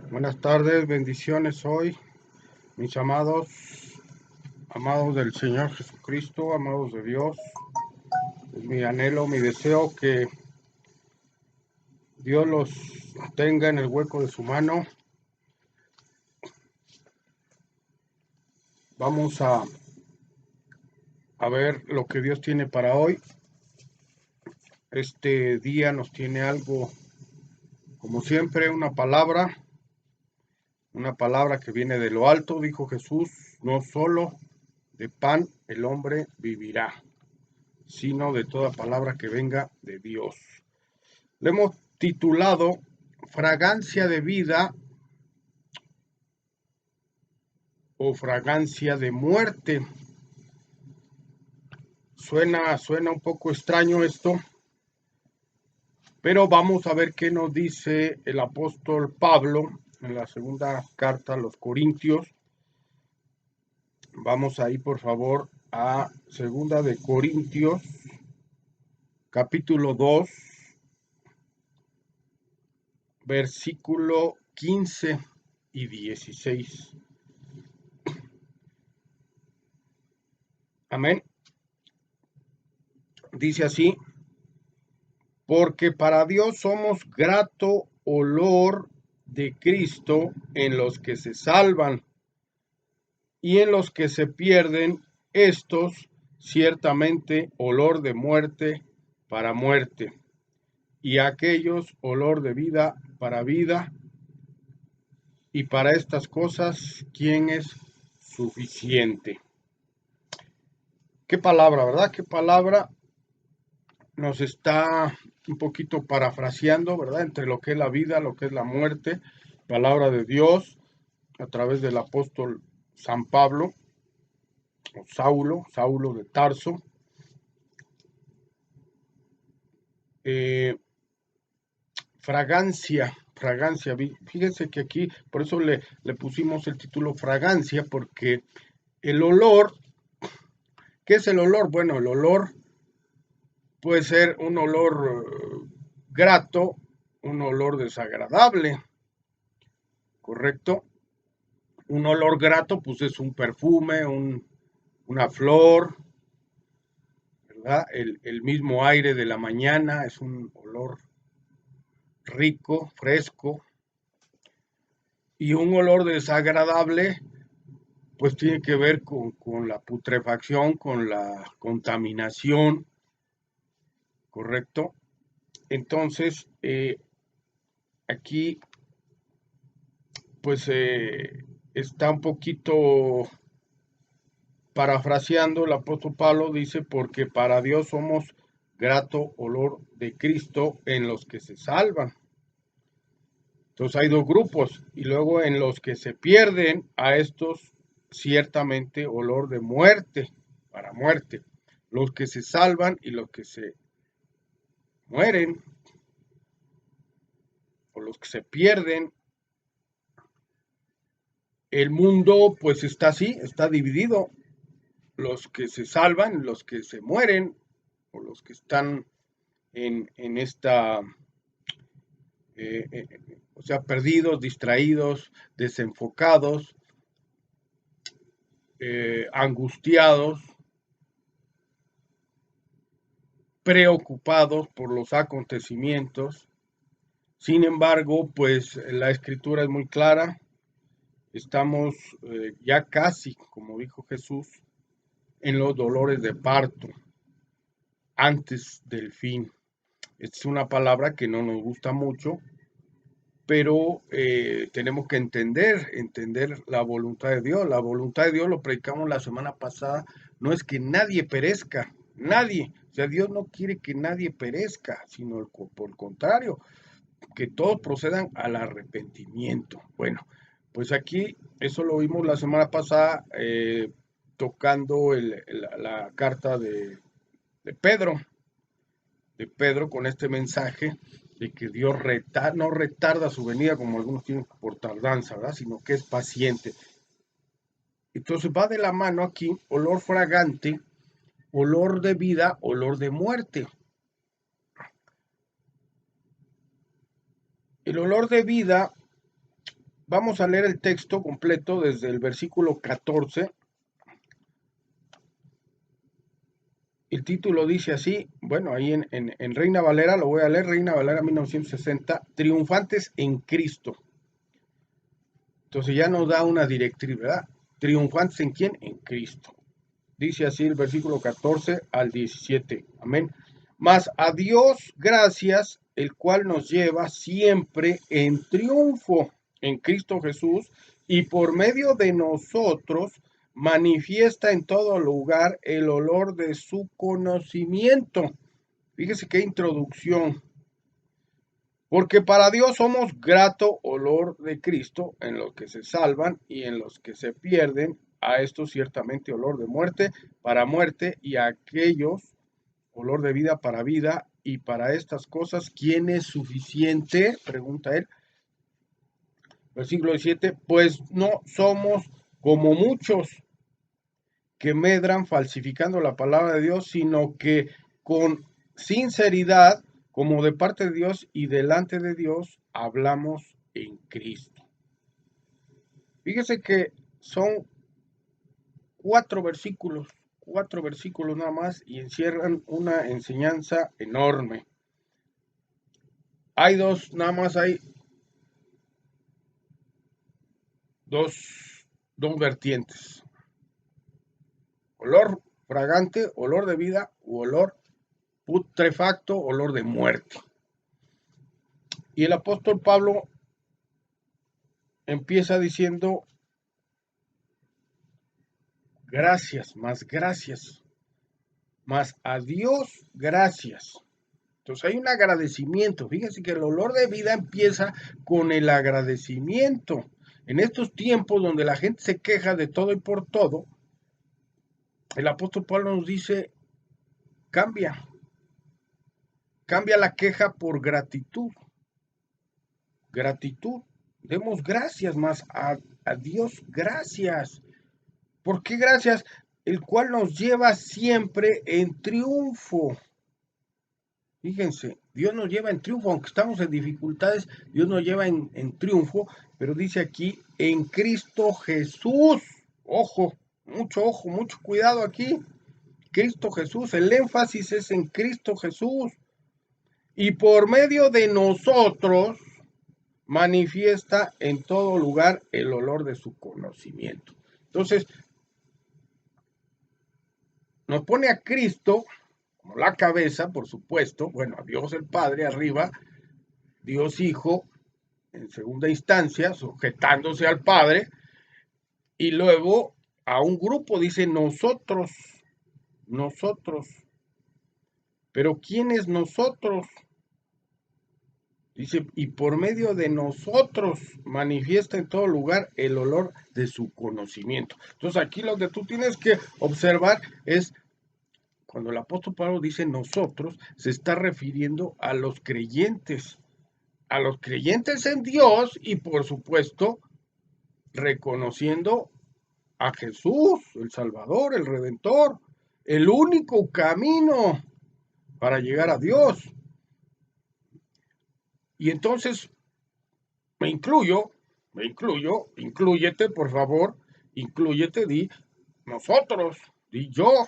Buenas tardes, bendiciones hoy, mis amados, amados del Señor Jesucristo, amados de Dios. Es mi anhelo, mi deseo que Dios los tenga en el hueco de su mano. Vamos a ver lo que Dios tiene para hoy. Este día nos tiene algo, como siempre, una palabra que viene de lo alto, dijo Jesús, no solo de pan el hombre vivirá, sino de toda palabra que venga de Dios. Le hemos titulado Fragancia de vida o fragancia de muerte. Suena un poco extraño esto, pero vamos a ver qué nos dice el apóstol Pablo en la segunda carta a los Corintios. Vamos ahí, por favor, a segunda de Corintios, capítulo 2, versículo 15 y 16. Amén. Dice así: porque para Dios somos grato olor de Cristo en los que se salvan y en los que se pierden, estos ciertamente olor de muerte para muerte, y aquellos olor de vida para vida, y para estas cosas, ¿quién es suficiente? Qué palabra, ¿verdad? Qué palabra nos está un poquito parafraseando, ¿verdad? Entre lo que es la vida, lo que es la muerte, palabra de Dios a través del apóstol San Pablo, o Saulo de Tarso. Fragancia, fíjense que aquí, por eso le pusimos el título fragancia, porque el olor, ¿qué es el olor? Bueno, el olor puede ser un olor grato, un olor desagradable, ¿correcto? Un olor grato, pues es un perfume, una flor, ¿verdad? El mismo aire de la mañana es un olor rico, fresco. Y un olor desagradable, pues tiene que ver con la putrefacción, con la contaminación, ¿correcto? Entonces, aquí, pues está un poquito parafraseando el apóstol Pablo, dice, porque para Dios somos grato olor de Cristo en los que se salvan. Entonces hay dos grupos, y luego en los que se pierden, a estos ciertamente olor de muerte, para muerte. Los que se salvan y los que se mueren, o los que se pierden. El mundo pues está así, está dividido. Los que se salvan, los que se mueren, o los que están en esta, o sea, perdidos, distraídos, desenfocados, angustiados, preocupados por los acontecimientos. Sin embargo, pues la escritura es muy clara. Estamos ya casi, como dijo Jesús, en los dolores de parto, antes del fin. Esta es una palabra que no nos gusta mucho, pero tenemos que entender la voluntad de Dios. La voluntad de Dios, lo predicamos la semana pasada, no es que nadie perezca, nadie. O sea, Dios no quiere que nadie perezca, sino por el contrario, que todos procedan al arrepentimiento. Bueno, pues aquí, eso lo vimos la semana pasada, tocando la carta de Pedro con este mensaje de que Dios no retarda su venida como algunos tienen por tardanza, ¿verdad? Sino que es paciente. Entonces va de la mano aquí olor fragante, olor de vida, olor de muerte. El olor de vida vamos a leer el texto completo desde el versículo 14. El título dice así, bueno, ahí en Reina Valera, lo voy a leer, Reina Valera 1960, Triunfantes en Cristo. Entonces ya nos da una directriz, ¿verdad? ¿Triunfantes en quién? En Cristo. Dice así el versículo 14 al 17. Amén. Mas a Dios gracias, el cual nos lleva siempre en triunfo en Cristo Jesús y por medio de nosotros manifiesta en todo lugar el olor de su conocimiento. Fíjese qué introducción. Porque para Dios somos grato olor de Cristo en los que se salvan y en los que se pierden. A estos ciertamente olor de muerte para muerte y a aquellos olor de vida para vida. Y para estas cosas, ¿quién es suficiente? Pregunta él. Versículo 17, pues no somos como muchos que medran falsificando la palabra de Dios, sino que con sinceridad, como de parte de Dios y delante de Dios, hablamos en Cristo. Fíjese que son cuatro versículos nada más y encierran una enseñanza enorme. Hay dos, nada más hay dos vertientes. Olor fragante, olor de vida u olor putrefacto, olor de muerte. Y el apóstol Pablo empieza diciendo gracias, más a Dios gracias. Entonces hay un agradecimiento. Fíjense que el olor de vida empieza con el agradecimiento. En estos tiempos donde la gente se queja de todo y por todo, el apóstol Pablo nos dice, cambia la queja por gratitud. Gratitud. Demos gracias más a Dios, gracias. ¿Por qué gracias? El cual nos lleva siempre en triunfo. Fíjense, Dios nos lleva en triunfo, aunque estamos en dificultades, Dios nos lleva en triunfo, pero dice aquí, en Cristo Jesús. Ojo, mucho cuidado aquí. Cristo Jesús, el énfasis es en Cristo Jesús. Y por medio de nosotros manifiesta en todo lugar el olor de su conocimiento. Entonces, nos pone a Cristo como la cabeza, por supuesto, bueno, a Dios el Padre arriba, Dios Hijo en segunda instancia, sujetándose al Padre, y luego a un grupo dice nosotros. Pero ¿quién es nosotros? Dice, y por medio de nosotros manifiesta en todo lugar el olor de su conocimiento. Entonces aquí lo que tú tienes que observar es, cuando el apóstol Pablo dice nosotros, se está refiriendo a los creyentes en Dios y por supuesto reconociendo a Jesús, el Salvador, el Redentor, el único camino para llegar a Dios. Y entonces me incluyo, inclúyete, por favor, inclúyete, di nosotros, di yo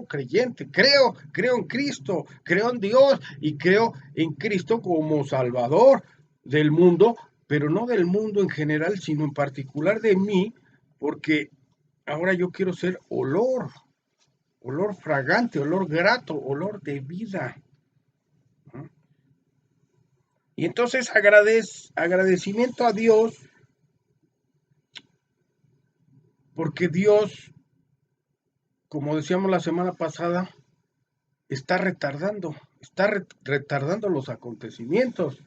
creyente, creo en Cristo, creo en Dios y creo en Cristo como Salvador del mundo, pero no del mundo en general, sino en particular de mí, porque ahora yo quiero ser olor fragante, olor grato, olor de vida. Y entonces agradecimiento a Dios, porque Dios, como decíamos la semana pasada, está retardando los acontecimientos.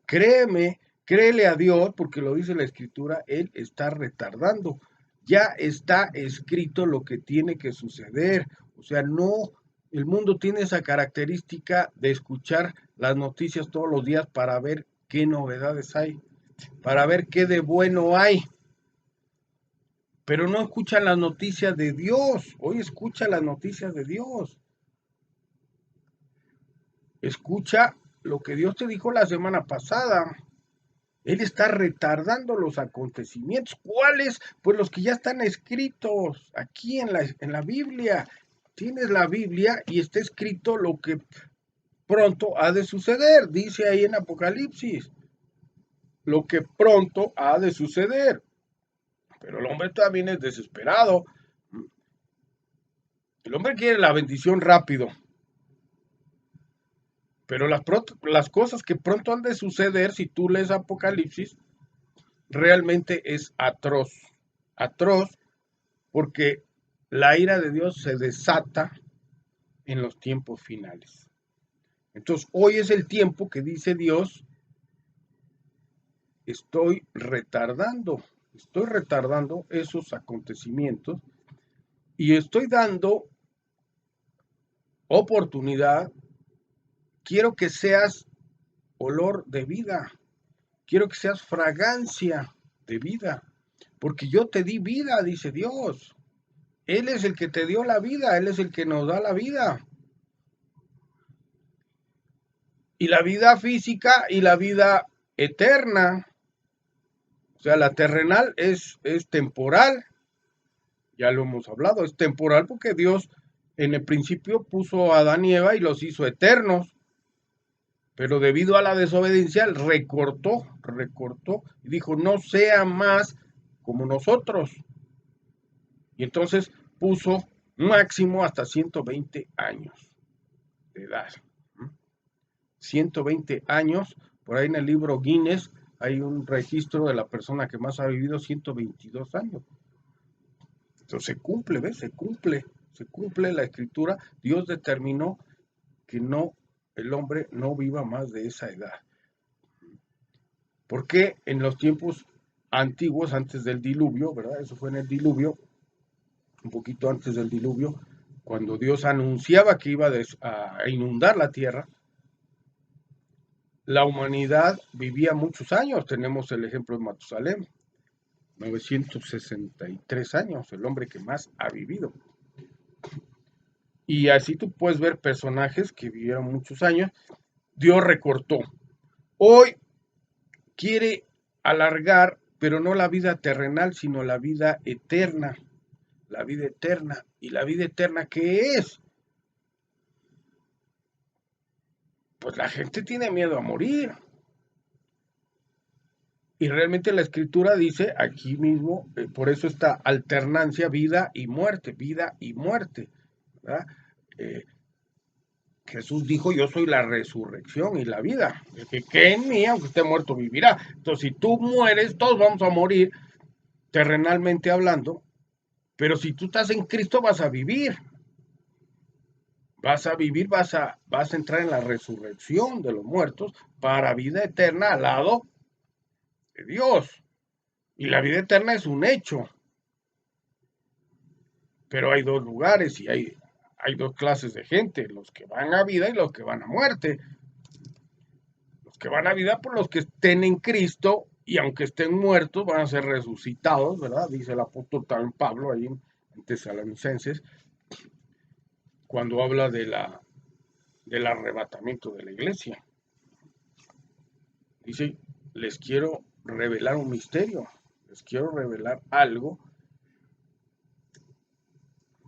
Créele a Dios, porque lo dice la Escritura, Él está retardando. Ya está escrito lo que tiene que suceder. O sea, no, el mundo tiene esa característica de escuchar las noticias todos los días para ver qué novedades hay, para ver qué de bueno hay. Pero no escuchan las noticias de Dios. Hoy escucha las noticias de Dios. Escucha lo que Dios te dijo la semana pasada. Él está retardando los acontecimientos. ¿Cuáles? Pues los que ya están escritos aquí en la Biblia. Tienes la Biblia y está escrito lo que pronto ha de suceder, dice ahí en Apocalipsis. Lo que pronto ha de suceder. Pero el hombre también es desesperado. El hombre quiere la bendición rápido. Pero las cosas que pronto han de suceder, si tú lees Apocalipsis, realmente es atroz. Atroz porque la ira de Dios se desata en los tiempos finales. Entonces, hoy es el tiempo que dice Dios, estoy retardando esos acontecimientos y estoy dando oportunidad. Quiero que seas olor de vida, quiero que seas fragancia de vida, porque yo te di vida, dice Dios. Él es el que te dio la vida, Él es el que nos da la vida. Y la vida física y la vida eterna. O sea, la terrenal es temporal, ya lo hemos hablado, es temporal porque Dios en el principio puso a Adán y Eva y los hizo eternos, pero debido a la desobediencia recortó y dijo, no sea más como nosotros. Y entonces puso máximo hasta 120 años de edad. 120 años, por ahí en el libro Guinness hay un registro de la persona que más ha vivido 122 años. Entonces se cumple, ¿ves? Se cumple la escritura. Dios determinó que no, el hombre no viva más de esa edad. Porque en los tiempos antiguos, antes del diluvio, ¿verdad? Eso fue en el diluvio, un poquito antes del diluvio, cuando Dios anunciaba que iba a inundar la tierra, la humanidad vivía muchos años. Tenemos el ejemplo de Matusalén, 963 años, el hombre que más ha vivido. Y así tú puedes ver personajes que vivieron muchos años. Dios recortó. Hoy quiere alargar, pero no la vida terrenal, sino la vida eterna. La vida eterna. ¿Y la vida eterna qué es? Pues la gente tiene miedo a morir. Y realmente la escritura dice aquí mismo, por eso esta alternancia vida y muerte, ¿verdad? Eh, Jesús dijo, yo soy la resurrección y la vida. El que cree en mí, aunque esté muerto, vivirá. Entonces, si tú mueres, todos vamos a morir, terrenalmente hablando, pero si tú estás en Cristo, vas a vivir. Vas a vivir, vas a entrar en la resurrección de los muertos para vida eterna al lado de Dios. Y la vida eterna es un hecho. Pero hay dos lugares y hay dos clases de gente, los que van a vida y los que van a muerte. Los que van a vida por los que estén en Cristo y aunque estén muertos van a ser resucitados, ¿verdad? Dice el apóstol también Pablo ahí en Tesalonicenses, cuando habla del arrebatamiento de la iglesia. Dice, les quiero revelar un misterio, les quiero revelar algo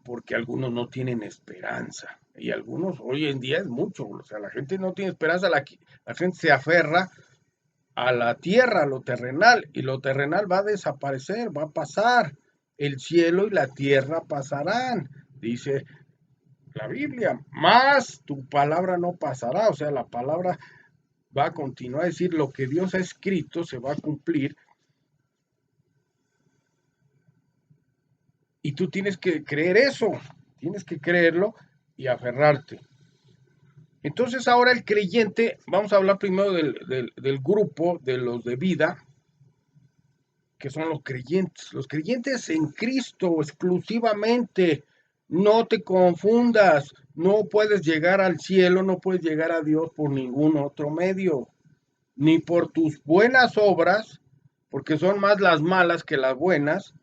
porque algunos no tienen esperanza. Y algunos, hoy en día es mucho, o sea, la gente no tiene esperanza, la gente se aferra a la tierra, a lo terrenal, y lo terrenal va a desaparecer, va a pasar. El cielo y la tierra pasarán, dice la Biblia, más tu palabra no pasará, o sea, la palabra va a continuar a decir lo que Dios ha escrito se va a cumplir. Y tú tienes que creer eso, tienes que creerlo y aferrarte. Entonces ahora el creyente, vamos a hablar primero del grupo de los de vida, que son los creyentes en Cristo exclusivamente. No te confundas, no puedes llegar al cielo, no puedes llegar a Dios por ningún otro medio, ni por tus buenas obras, porque son más las malas que las buenas.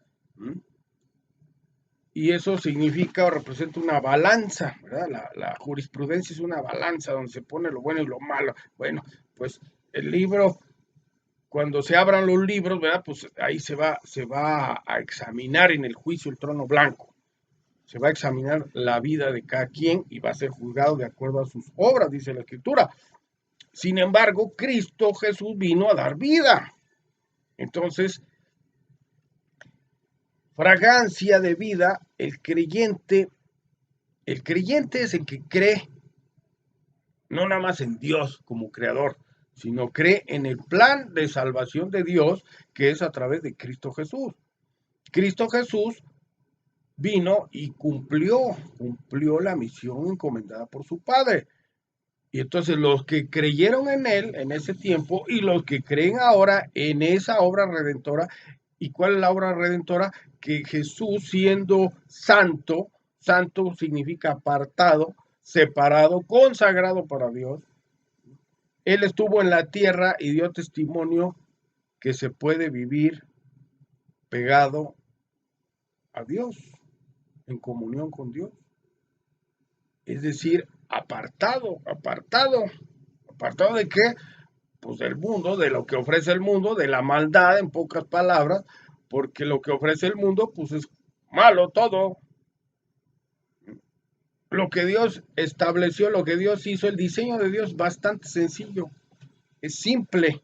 Y eso significa o representa una balanza, ¿verdad? La jurisprudencia es una balanza donde se pone lo bueno y lo malo. Bueno, pues el libro cuando se abran los libros, ¿verdad? Pues ahí se va a examinar en el juicio el trono blanco. Se va a examinar la vida de cada quien y va a ser juzgado de acuerdo a sus obras, dice la Escritura. Sin embargo, Cristo Jesús vino a dar vida. Entonces, fragancia de vida, el creyente es el que cree no nada más en Dios como creador, sino cree en el plan de salvación de Dios que es a través de Cristo Jesús. Cristo Jesús vino y cumplió la misión encomendada por su Padre. Y entonces los que creyeron en él en ese tiempo y los que creen ahora en esa obra redentora, ¿y cuál es la obra redentora? Que Jesús siendo santo, santo significa apartado, separado, consagrado para Dios, él estuvo en la tierra y dio testimonio que se puede vivir pegado a Dios, en comunión con Dios. Es decir, apartado de qué? Pues del mundo, de lo que ofrece el mundo, de la maldad, en pocas palabras, porque lo que ofrece el mundo, pues es malo todo. Lo que Dios estableció, lo que Dios hizo, el diseño de Dios bastante sencillo, es simple.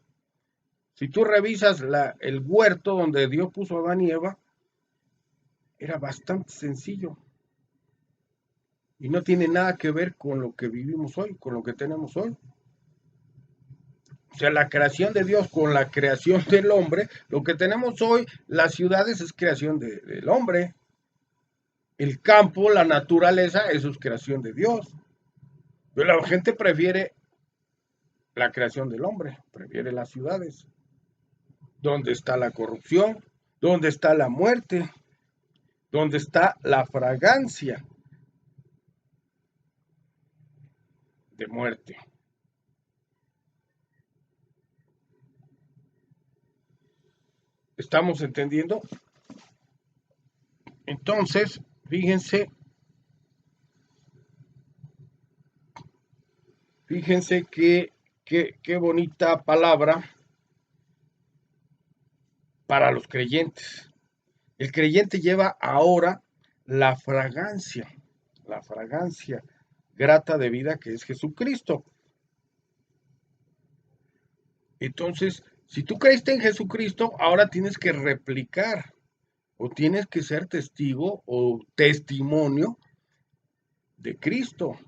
Si tú revisas el huerto donde Dios puso a Adán y Eva, era bastante sencillo y no tiene nada que ver con lo que vivimos hoy, con lo que tenemos hoy. O sea, la creación de Dios con la creación del hombre, lo que tenemos hoy, las ciudades es creación del hombre. El campo, la naturaleza, eso es creación de Dios. Pero la gente prefiere la creación del hombre, prefiere las ciudades. ¿Dónde está la corrupción? ¿Dónde está la muerte? ¿Dónde está la fragancia de muerte? ¿Estamos entendiendo? Entonces, fíjense qué bonita palabra para los creyentes. El creyente lleva ahora la fragancia grata de vida que es Jesucristo. Entonces, si tú creíste en Jesucristo, ahora tienes que replicar o tienes que ser testigo o testimonio de Cristo.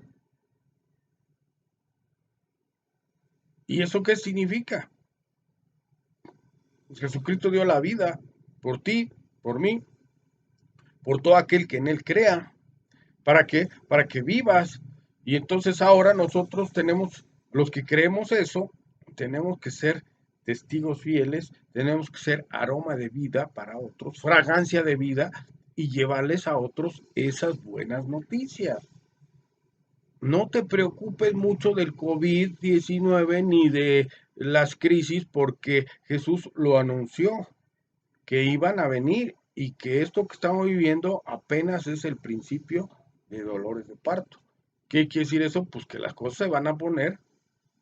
¿Y eso qué significa? Pues Jesucristo dio la vida por ti, por mí, por todo aquel que en él crea. ¿Para qué? Para que vivas. Y entonces ahora nosotros tenemos, los que creemos eso, tenemos que ser testigos fieles, tenemos que ser aroma de vida para otros, fragancia de vida y llevarles a otros esas buenas noticias. No te preocupes mucho del COVID-19 ni de las crisis porque Jesús lo anunció, que iban a venir y que esto que estamos viviendo apenas es el principio de dolores de parto. ¿Qué quiere decir eso? Pues que las cosas se van a poner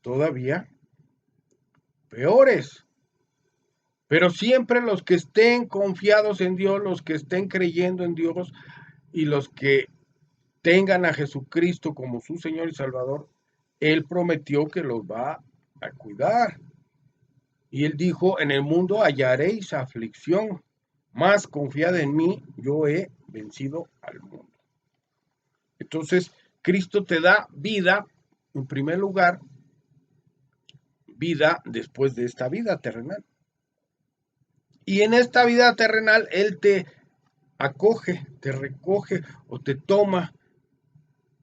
todavía peores. Pero siempre los que estén confiados en Dios, los que estén creyendo en Dios y los que tengan a Jesucristo como su Señor y Salvador, Él prometió que los va a cuidar. Y Él dijo, en el mundo hallaréis aflicción, mas confiad en mí, yo he vencido al mundo. Entonces, Cristo te da vida, en primer lugar, vida después de esta vida terrenal. Y en esta vida terrenal, Él te acoge, te recoge o te toma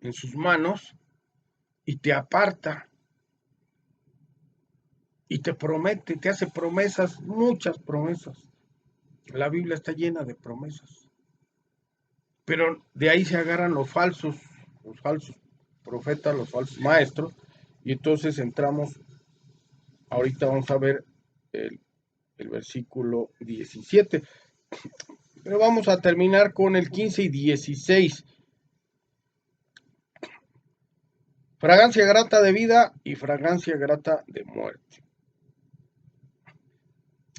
en sus manos y te aparta y te promete, te hace promesas, muchas promesas. La Biblia está llena de promesas. Pero de ahí se agarran los falsos profetas, los falsos maestros, y entonces entramos, ahorita vamos a ver el versículo 17, pero vamos a terminar con el 15 y 16. Fragancia grata de vida y fragancia grata de muerte.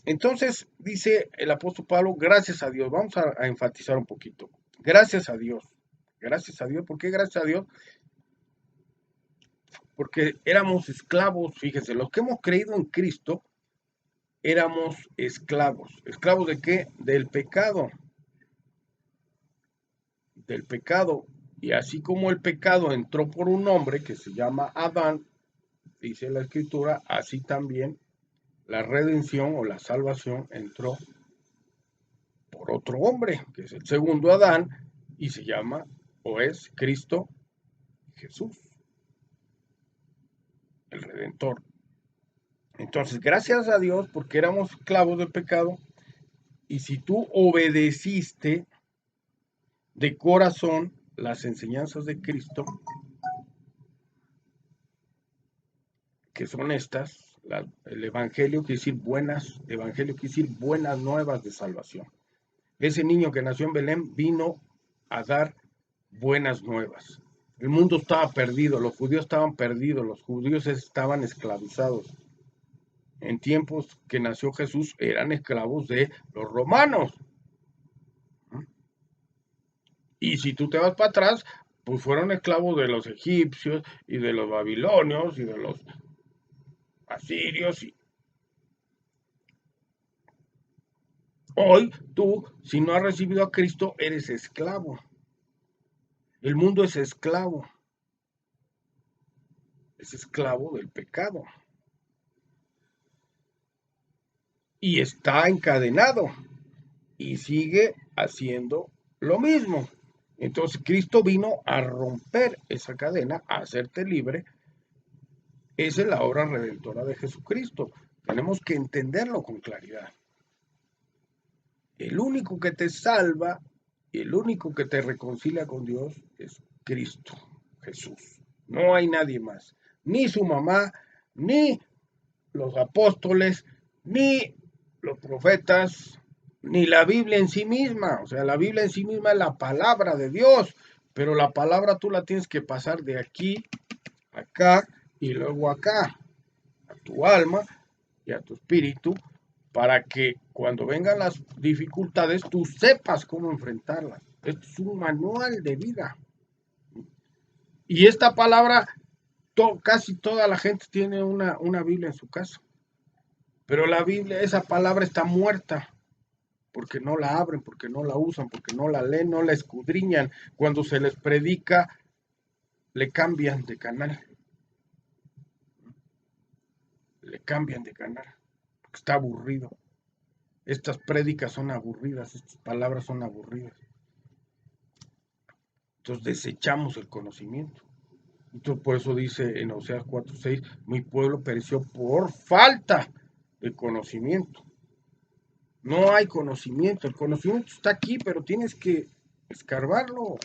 Entonces, dice el apóstol Pablo, gracias a Dios. Vamos a enfatizar un poquito. Gracias a Dios. Gracias a Dios. ¿Por qué gracias a Dios? Porque éramos esclavos. Fíjense, los que hemos creído en Cristo, éramos esclavos. ¿Esclavos de qué? Del pecado. Del pecado. Y así como el pecado entró por un hombre que se llama Adán, dice la Escritura, así también la redención o la salvación entró por otro hombre, que es el segundo Adán, y se llama o es Cristo Jesús, el Redentor. Entonces, gracias a Dios, porque éramos esclavos del pecado, y si tú obedeciste de corazón las enseñanzas de Cristo, que son estas, el Evangelio quiere decir buenas nuevas de salvación. Ese niño que nació en Belén vino a dar buenas nuevas. El mundo estaba perdido, los judíos estaban perdidos, los judíos estaban esclavizados. En tiempos que nació Jesús eran esclavos de los romanos. Y si tú te vas para atrás, pues fueron esclavos de los egipcios y de los babilonios y de los asirios. Hoy tú, si no has recibido a Cristo, eres esclavo. El mundo es esclavo del pecado. Y está encadenado y sigue haciendo lo mismo. Entonces Cristo vino a romper esa cadena, a hacerte libre. Esa es la obra redentora de Jesucristo. Tenemos que entenderlo con claridad. El único que te salva y el único que te reconcilia con Dios es Cristo, Jesús. No hay nadie más. Ni su mamá, ni los apóstoles, ni los profetas, ni la Biblia en sí misma. O sea, la Biblia en sí misma es la palabra de Dios, pero la palabra tú la tienes que pasar de aquí, acá y luego acá, a tu alma y a tu espíritu, para que cuando vengan las dificultades tú sepas cómo enfrentarlas. Esto es un manual de vida. Y esta palabra, casi toda la gente tiene una Biblia en su casa. Pero la Biblia, esa palabra está muerta, porque no la abren, porque no la usan, porque no la leen, no la escudriñan. Cuando se les predica, le cambian de canal. Le cambian de canal, porque está aburrido. Estas prédicas son aburridas, estas palabras son aburridas. Entonces desechamos el conocimiento. Entonces, por eso dice en Oseas 4:6, mi pueblo pereció por falta de conocimiento. No hay conocimiento, el conocimiento está aquí, pero tienes que escarbarlo,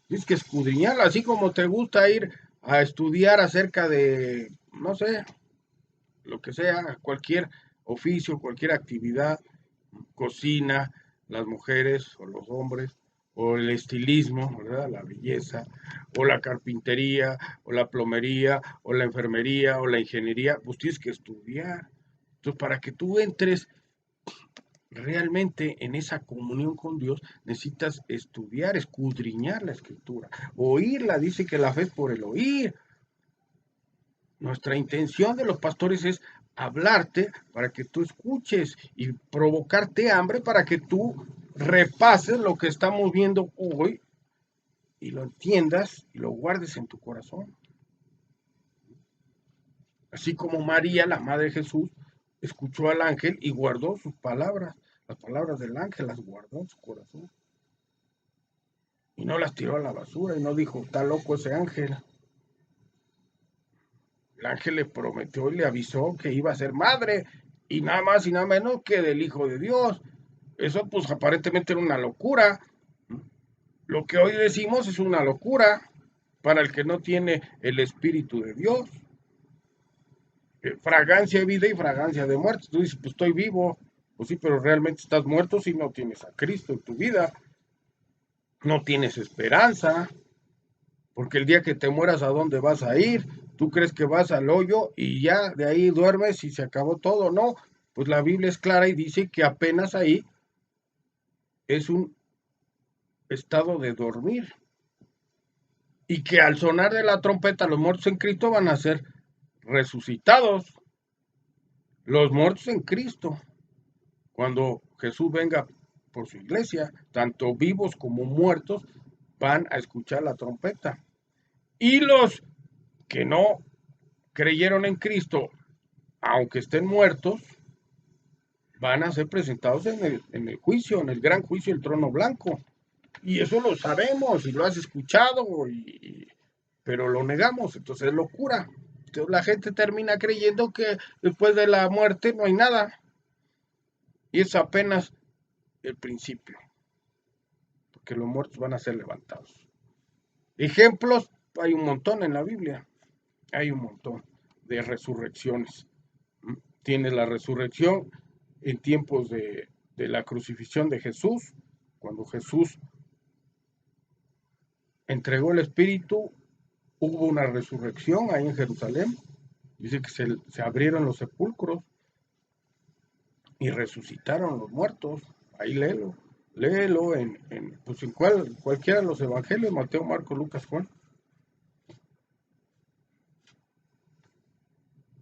tienes que escudriñarlo, así como te gusta ir a estudiar acerca de, no sé, lo que sea, cualquier oficio, cualquier actividad, cocina, las mujeres o los hombres, o el estilismo, ¿verdad? La belleza, o la carpintería, o la plomería, o la enfermería, o la ingeniería, pues tienes que estudiar. Entonces, para que tú entres realmente en esa comunión con Dios, necesitas estudiar, escudriñar la escritura, oírla. Dice que la fe es por el oír. Nuestra intención de los pastores es hablarte para que tú escuches y provocarte hambre para que tú repases lo que estamos viendo hoy y lo entiendas y lo guardes en tu corazón. Así como María, la madre de Jesús, escuchó al ángel y guardó sus palabras. Las palabras del ángel las guardó en su corazón. Y no las tiró a la basura y no dijo, está loco ese ángel. El ángel le prometió y le avisó que iba a ser madre y nada más y nada menos que del Hijo de Dios. Eso pues aparentemente era una locura. Lo que hoy decimos es una locura para el que no tiene el Espíritu de Dios. Fragancia de vida y fragancia de muerte. Tú dices, pues estoy vivo. Pues sí, pero realmente estás muerto si no tienes a Cristo en tu vida. No tienes esperanza. Porque el día que te mueras, ¿a dónde vas a ir? ¿Tú crees que vas al hoyo y ya de ahí duermes y se acabó todo? No, Pues la Biblia es clara y dice que apenas ahí es un estado de dormir y que al sonar de la trompeta los muertos en Cristo van a ser resucitados. Los muertos en Cristo, cuando Jesús venga por su iglesia, tanto vivos como muertos van a escuchar la trompeta. Y los que no creyeron en Cristo, aunque estén muertos, van a ser presentados en el juicio, en el gran juicio, el trono blanco. Y eso lo sabemos y lo has escuchado, pero lo negamos, entonces es locura. Entonces la gente termina creyendo que después de la muerte no hay nada. Y es apenas el principio, porque los muertos van a ser levantados. Ejemplos hay un montón en la Biblia, hay un montón de resurrecciones. Tienes la resurrección en tiempos de la crucifixión de Jesús, cuando Jesús entregó el Espíritu, hubo una resurrección ahí en Jerusalén. Dice que se abrieron los sepulcros y resucitaron los muertos. Ahí léelo pues en cualquiera de los evangelios, Mateo, Marcos, Lucas, Juan.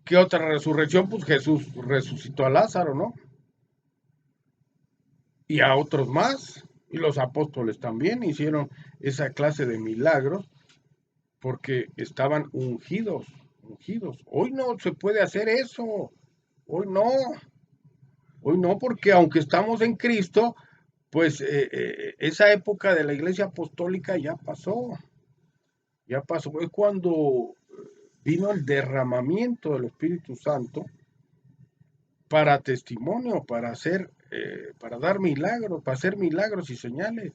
¿Qué otra resurrección? Pues Jesús resucitó a Lázaro, ¿no? Y a otros más. Y los apóstoles también hicieron esa clase de milagros porque estaban ungidos, ungidos. Hoy no se puede hacer eso. Hoy no. Hoy no, porque aunque estamos en Cristo, pues esa época de la iglesia apostólica ya pasó. Ya pasó. Es cuando vino el derramamiento del Espíritu Santo para testimonio, para dar milagros, para hacer milagros y señales.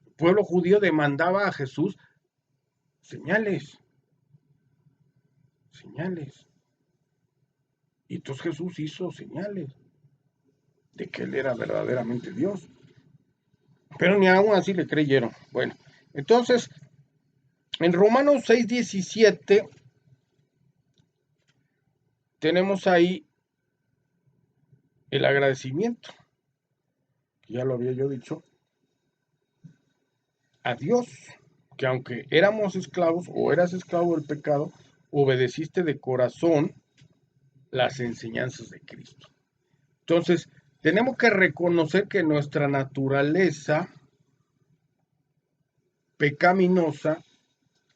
El pueblo judío demandaba a Jesús señales, señales. Y entonces Jesús hizo señales de que él era verdaderamente Dios. Pero ni aún así le creyeron. Bueno, entonces, en Romanos 6:17 tenemos ahí el agradecimiento, que ya lo había yo dicho, a Dios, que aunque éramos esclavos o eras esclavo del pecado, obedeciste de corazón las enseñanzas de Cristo. Entonces, tenemos que reconocer que nuestra naturaleza pecaminosa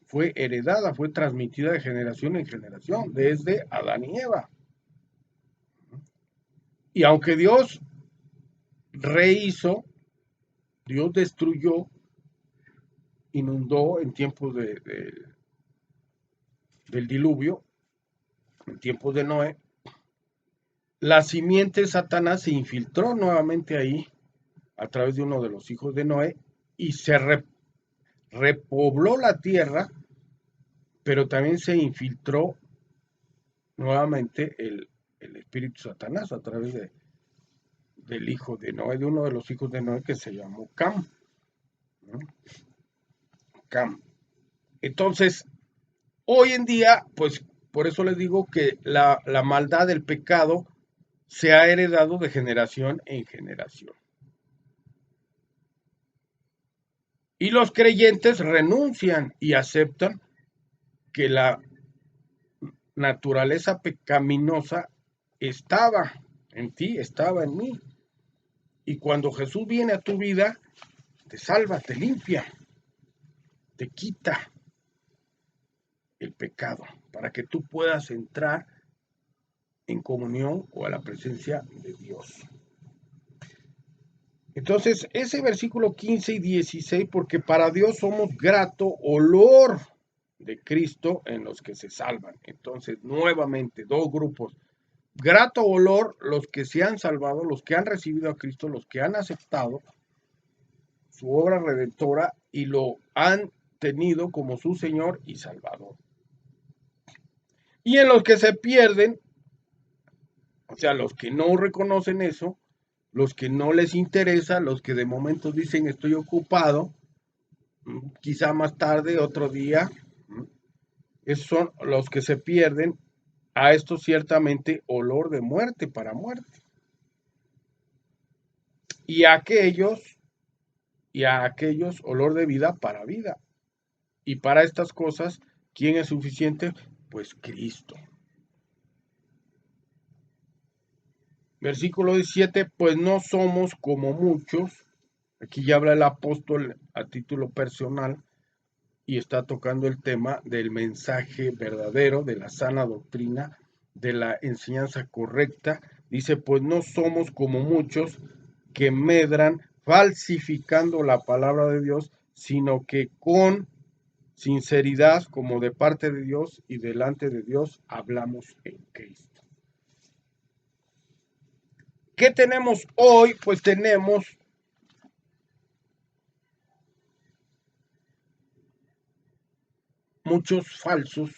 fue heredada, fue transmitida de generación en generación, desde Adán y Eva. Y aunque Dios rehizo, Dios destruyó, inundó en tiempos del diluvio, en tiempos de Noé, la simiente de Satanás se infiltró nuevamente ahí a través de uno de los hijos de Noé y se repobló la tierra, pero también se infiltró nuevamente el espíritu Satanás a través del hijo de Noé, de uno de los hijos de Noé que se llamó Cam. ¿No? Cam. Entonces, hoy en día, pues por eso les digo que la maldad del pecado se ha heredado de generación en generación. Y los creyentes renuncian y aceptan que la naturaleza pecaminosa estaba en ti, estaba en mí. Y cuando Jesús viene a tu vida, te salva, te limpia, te quita el pecado para que tú puedas entrar en comunión o a la presencia de Dios. Entonces, ese versículo 15 y 16, porque para Dios somos grato olor de Cristo en los que se salvan. Entonces, nuevamente, dos grupos. Grato olor, los que se han salvado, los que han recibido a Cristo, los que han aceptado su obra redentora y lo han tenido como su Señor y Salvador. Y en los que se pierden, o sea, los que no reconocen eso, los que no les interesa, los que de momento dicen estoy ocupado, quizá más tarde, otro día, esos son los que se pierden a esto ciertamente olor de muerte para muerte, y a aquellos olor de vida para vida. Y para estas cosas, ¿quién es suficiente? Pues Cristo. Versículo 17, pues no somos como muchos. Aquí ya habla el apóstol a título personal y está tocando el tema del mensaje verdadero, de la sana doctrina, de la enseñanza correcta. Dice, pues no somos como muchos que medran falsificando la palabra de Dios, sino que con sinceridad, como de parte de Dios y delante de Dios, hablamos en Cristo. ¿Qué tenemos hoy? Pues tenemos muchos falsos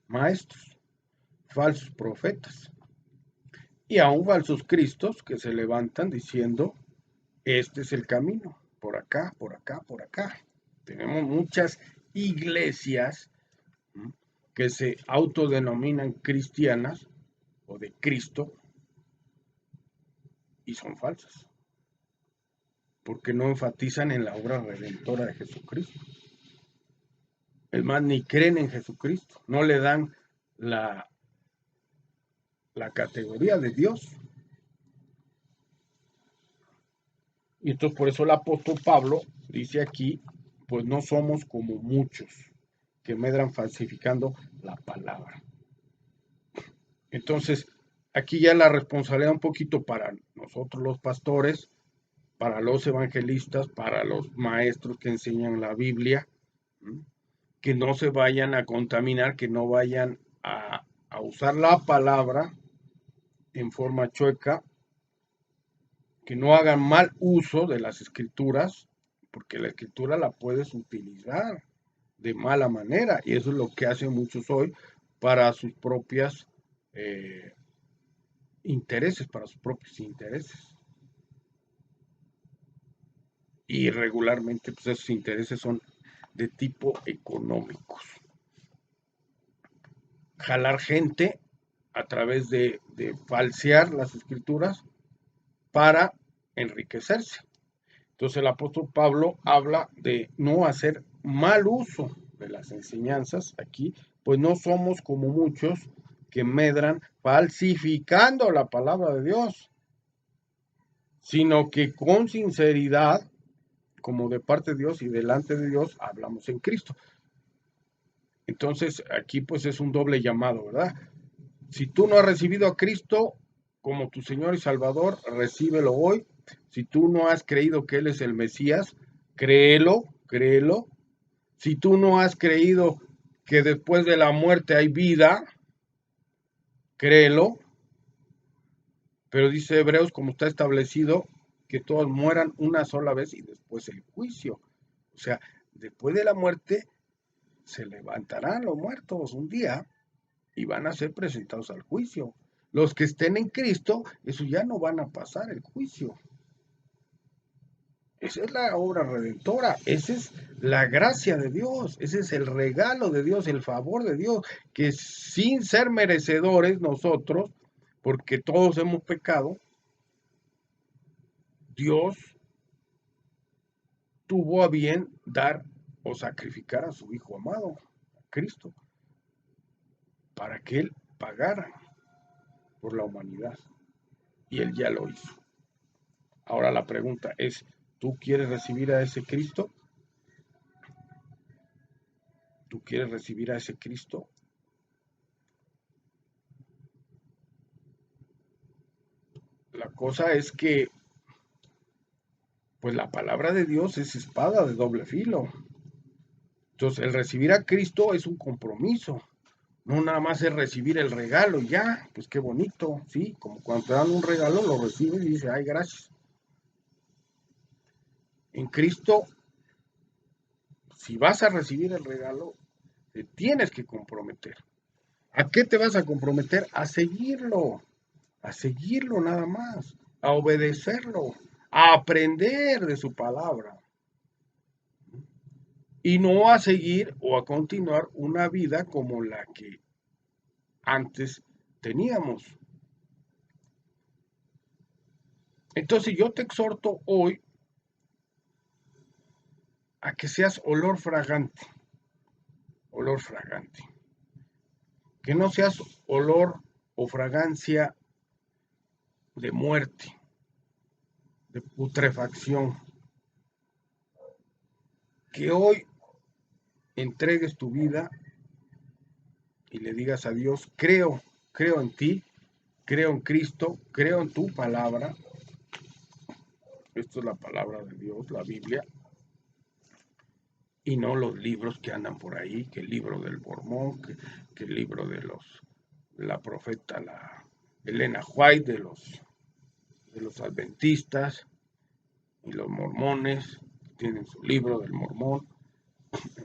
maestros, falsos profetas y aún falsos cristos que se levantan diciendo, este es el camino, por acá, por acá, por acá. Tenemos muchas iglesias que se autodenominan cristianas o de Cristo y son falsas, porque no enfatizan en la obra redentora de Jesucristo. Es más, ni creen en Jesucristo, no le dan la categoría de Dios. Y entonces por eso el apóstol Pablo dice aquí, pues no somos como muchos que medran falsificando la palabra. Entonces, aquí ya la responsabilidad un poquito para nosotros los pastores, para los evangelistas, para los maestros que enseñan la Biblia, que no se vayan a contaminar, que no vayan a usar la palabra en forma chueca, que no hagan mal uso de las escrituras, porque la escritura la puedes utilizar de mala manera, y eso es lo que hacen muchos hoy para sus propias intereses, para sus propios intereses. Y regularmente pues esos intereses son de tipo económicos. Jalar gente a través de falsear las escrituras para enriquecerse. Entonces el apóstol Pablo habla de no hacer mal uso de las enseñanzas aquí, pues no somos como muchos que medran falsificando la palabra de Dios, sino que con sinceridad, como de parte de Dios y delante de Dios, hablamos en Cristo. Entonces aquí pues es un doble llamado, ¿verdad? Si tú no has recibido a Cristo como tu Señor y Salvador, recíbelo hoy. Si tú no has creído que Él es el Mesías, créelo, créelo. Si tú no has creído que después de la muerte hay vida, créelo. Pero dice Hebreos, como está establecido, que todos mueran una sola vez y después el juicio. O sea, después de la muerte se levantarán los muertos un día y van a ser presentados al juicio. Los que estén en Cristo, eso ya no van a pasar el juicio. Esa es la obra redentora, esa es la gracia de Dios, ese es el regalo de Dios, el favor de Dios, que sin ser merecedores nosotros, porque todos hemos pecado, Dios tuvo a bien dar o sacrificar a su Hijo amado, Cristo, para que Él pagara por la humanidad. Y Él ya lo hizo. Ahora la pregunta es, ¿tú quieres recibir a ese Cristo? ¿Tú quieres recibir a ese Cristo? La cosa es que, pues la palabra de Dios es espada de doble filo. Entonces, el recibir a Cristo es un compromiso. No nada más es recibir el regalo y ya, pues qué bonito, ¿sí? Como cuando te dan un regalo, lo recibes y dices, ay, gracias. En Cristo, si vas a recibir el regalo, te tienes que comprometer. ¿A qué te vas a comprometer? A seguirlo nada más, a obedecerlo, a aprender de su palabra y no a seguir o a continuar una vida como la que antes teníamos. Entonces yo te exhorto hoy a que seas olor fragante, que no seas olor o fragancia de muerte, de putrefacción, que hoy entregues tu vida y le digas a Dios, creo en ti, creo en Cristo, creo en tu palabra. Esto es la palabra de Dios, la Biblia, y no los libros que andan por ahí, que el libro del Mormón, que el libro de la profeta, la Elena White, de los adventistas y los mormones, que tienen su libro del Mormón,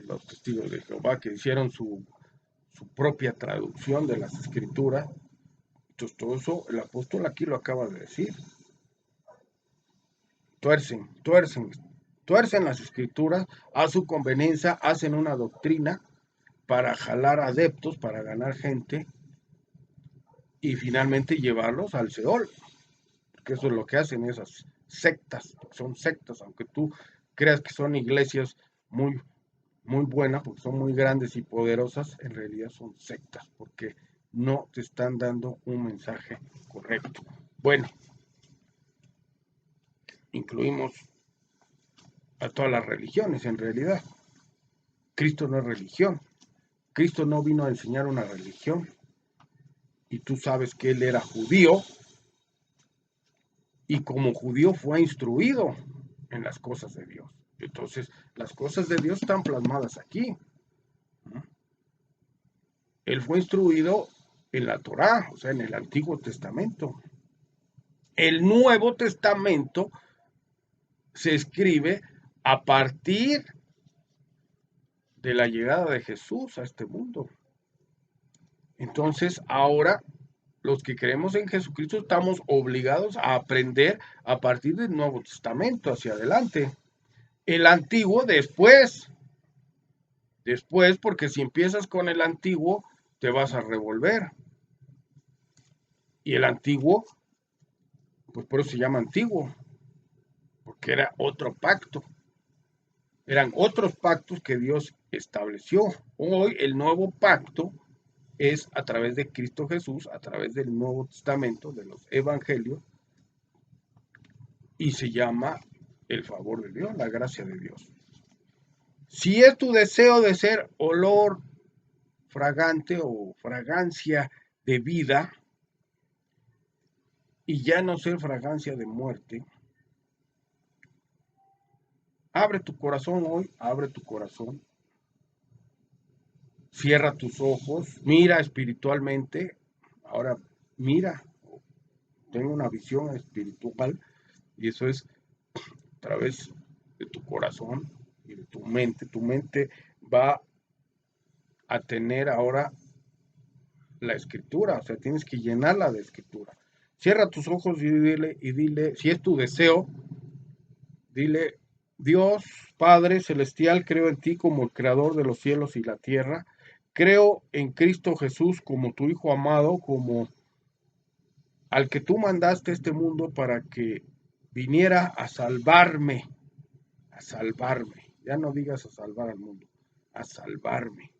los testigos de Jehová, que hicieron su propia traducción de las escrituras. Entonces todo eso el apóstol aquí lo acaba de decir. Tuercen las escrituras a su conveniencia, hacen una doctrina para jalar adeptos, para ganar gente y finalmente llevarlos al Seol, porque eso es lo que hacen esas sectas, son sectas, aunque tú creas que son iglesias muy, muy buenas, porque son muy grandes y poderosas, en realidad son sectas, porque no te están dando un mensaje correcto. Bueno, incluimos a todas las religiones en realidad. Cristo no es religión. Cristo no vino a enseñar una religión. Y tú sabes que él era judío y como judío fue instruido en las cosas de Dios. Entonces, las cosas de Dios están plasmadas aquí. Él fue instruido en la Torá, o sea, en el Antiguo Testamento. El Nuevo Testamento se escribe a partir de la llegada de Jesús a este mundo. Entonces, ahora los que creemos en Jesucristo estamos obligados a aprender a partir del Nuevo Testamento hacia adelante. El antiguo después, porque si empiezas con el antiguo te vas a revolver. Y el antiguo, pues por eso se llama antiguo, porque era otro pacto. Eran otros pactos que Dios estableció. Hoy el nuevo pacto es a través de Cristo Jesús, a través del Nuevo Testamento, de los Evangelios, y se llama el favor de Dios, la gracia de Dios. Si es tu deseo de ser olor fragante o fragancia de vida y ya no ser fragancia de muerte, abre tu corazón hoy, abre tu corazón, cierra tus ojos, mira espiritualmente, ahora mira, tengo una visión espiritual y eso es a través de tu corazón y de tu mente va a tener ahora la escritura, o sea, tienes que llenarla de escritura. Cierra tus ojos y dile, si es tu deseo, dile, Dios, Padre Celestial, creo en ti como el creador de los cielos y la tierra. Creo en Cristo Jesús como tu Hijo amado, como al que tú mandaste a este mundo para que viniera a salvarme, a salvarme. Ya no digas a salvar al mundo, a salvarme.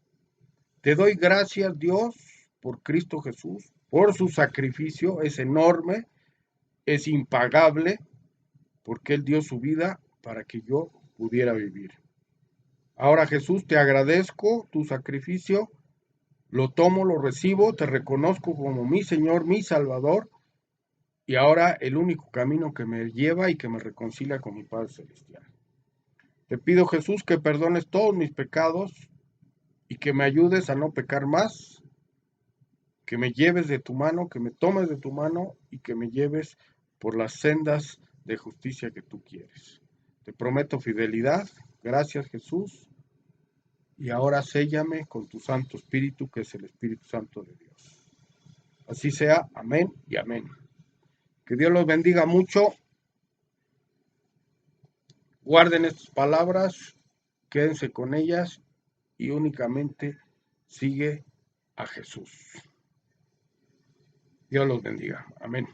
Te doy gracias, Dios, por Cristo Jesús, por su sacrificio, es enorme, es impagable, porque Él dio su vida para que yo pudiera vivir. Ahora, Jesús, te agradezco tu sacrificio, lo tomo, lo recibo, te reconozco como mi Señor, mi Salvador, y ahora el único camino que me lleva y que me reconcilia con mi Padre Celestial. Te pido, Jesús, que perdones todos mis pecados y que me ayudes a no pecar más, que me lleves de tu mano, que me tomes de tu mano y que me lleves por las sendas de justicia que tú quieres. Te prometo fidelidad. Gracias, Jesús. Y ahora séllame con tu Santo Espíritu, que es el Espíritu Santo de Dios. Así sea. Amén y amén. Que Dios los bendiga mucho. Guarden estas palabras, quédense con ellas y únicamente sigue a Jesús. Dios los bendiga. Amén.